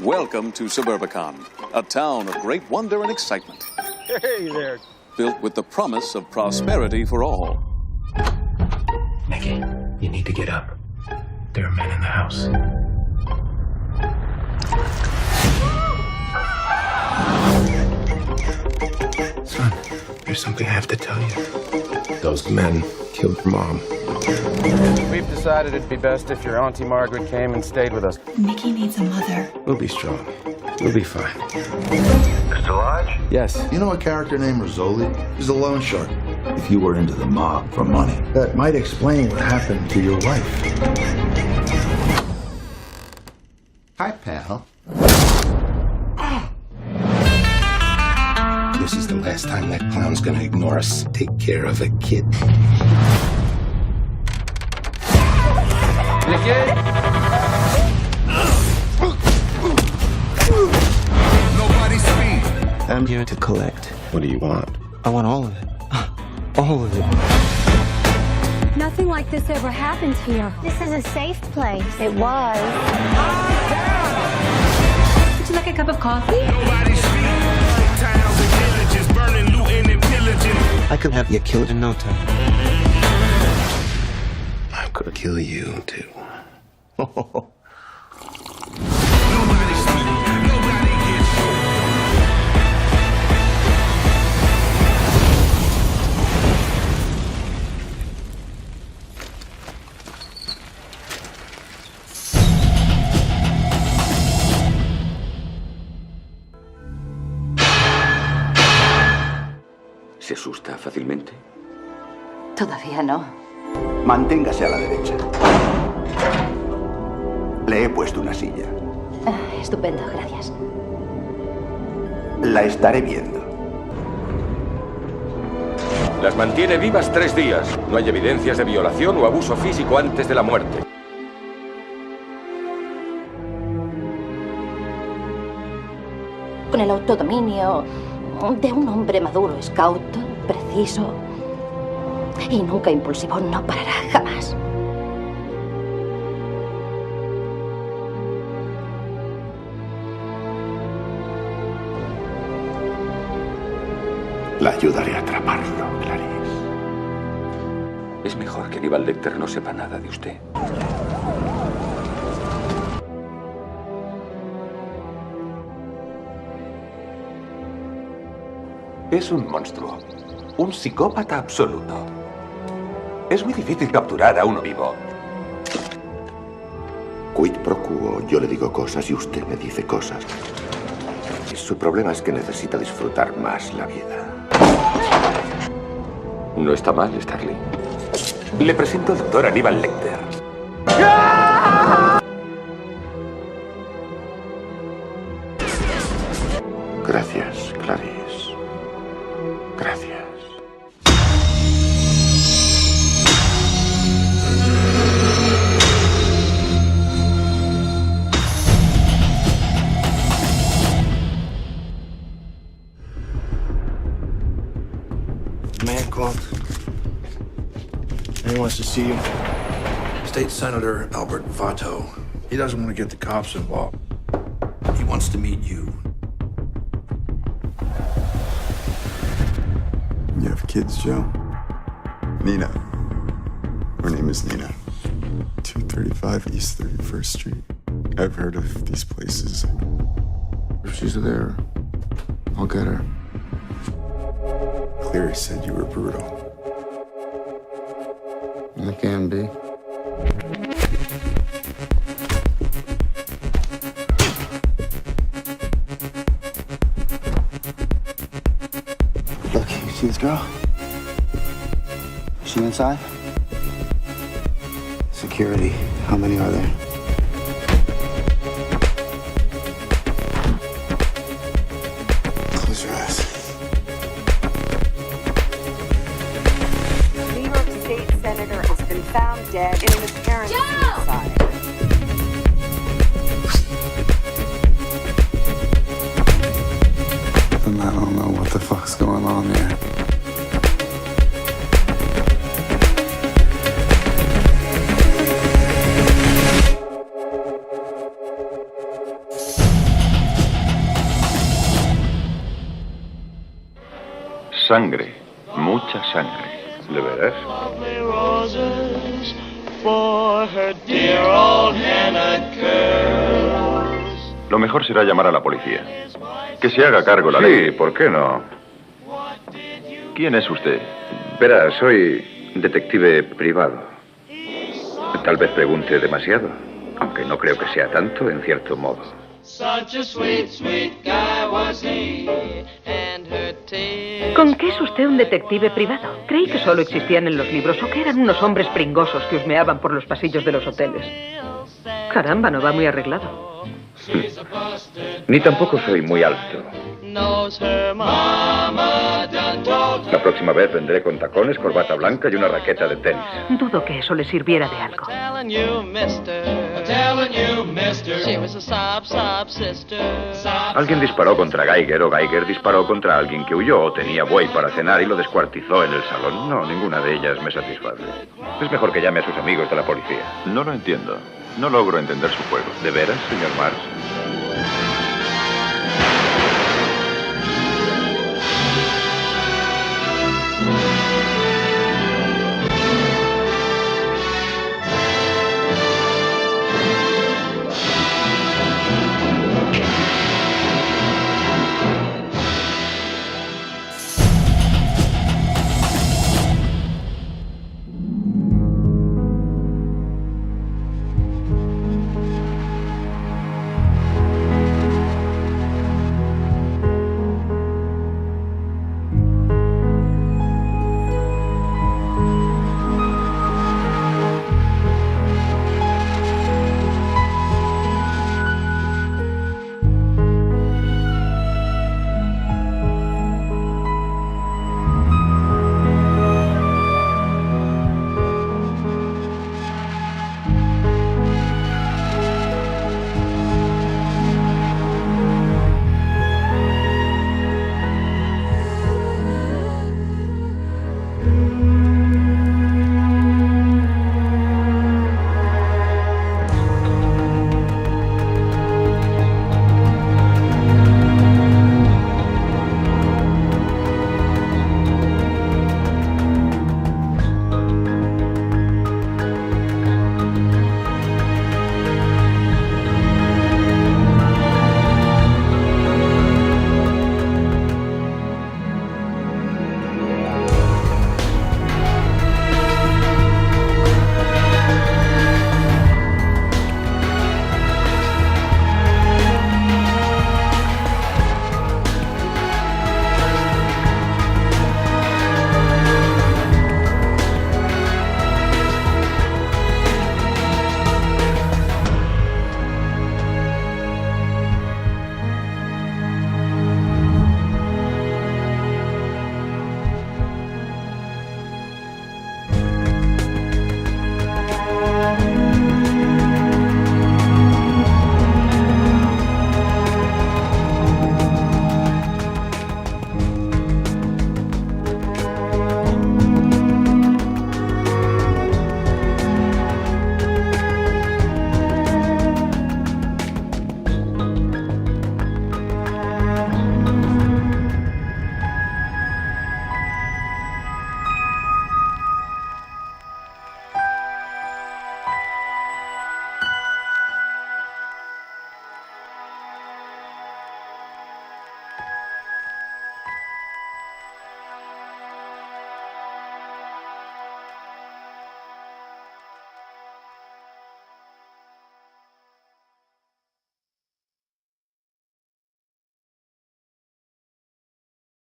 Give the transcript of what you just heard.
Welcome to Suburbicon, a town of great wonder and excitement. Hey there. Built with the promise of prosperity for all. Nikki, you need to get up. There are men in the house. Son, there's something I have to tell you. Those men killed Mom. We've decided it'd be best if your Auntie Margaret came and stayed with us. Nikki needs a mother. We'll be strong. We'll be fine. Mr. Lodge? Yes. You know a character named Rizzoli? He's a loan shark. If you were into the mob for money, that might explain what happened to your wife. Hi, pal. This is the last time that clown's gonna ignore us. Take care of a kid. Nikki? Nobody speaks. I'm here to collect. What do you want? I want all of it. All of it. Nothing like this ever happened here. This is a safe place. It was. Would you like a cup of coffee? Nobody speaks. Towns and villages burning, looting, and pillaging. I could have you killed in no time. I could kill you, too. Nobody speaks. Nobody gets you. ¿Se asusta fácilmente? Todavía no. Manténgase a la derecha. Le he puesto una silla. Estupendo, gracias. La estaré viendo. Las mantiene vivas 3 días. No hay evidencias de violación o abuso físico antes de la muerte. Con el autodominio de un hombre maduro, escauto, preciso y nunca impulsivo, no parará jamás. La ayudaré a atraparlo, Clarice. Es mejor que Aníbal Lecter no sepa nada de usted. Es un monstruo. Un psicópata absoluto. Es muy difícil capturar a uno vivo. Quid pro quo, yo le digo cosas y usted me dice cosas. Su problema es que necesita disfrutar más la vida. No está mal, Starling. Le presento al doctor Aníbal Lecter. Gracias, Clarice. Gracias. Man called. He wants to see you. State Senator Albert Vato. He doesn't want to get the cops involved. He wants to meet you. You have kids, Joe? Nina. Her name is Nina. 235 East 31st Street. I've heard of these places. If she's there, I'll get her. Cleary said you were brutal. I can be. Look, you see this girl? Is she inside? Security. How many are there? Close your eyes. New York State Senator has been found dead in an apparent suicide. And I don't know what the fuck's going on here. Sangre, mucha sangre. ¿De veras? Lo mejor será llamar a la policía. Que se haga cargo la ley. Sí, ¿por qué no? ¿Quién es usted? Verá, soy detective privado. Tal vez pregunte demasiado, aunque no creo que sea tanto en cierto modo. ¿Con qué es usted un detective privado? Creí que solo existían en los libros o que eran unos hombres pringosos que husmeaban por los pasillos de los hoteles. Caramba, no va muy arreglado. Ni tampoco soy muy alto. La próxima vez vendré con tacones, corbata blanca y una raqueta de tenis. Dudo que eso le sirviera de algo. Alguien disparó contra Geiger o Geiger disparó contra alguien que huyó o tenía buey para cenar y lo descuartizó en el salón. No, ninguna de ellas me satisface. Es mejor que llame a sus amigos de la policía. No lo entiendo. No logro entender su juego. ¿De veras, señor Mars?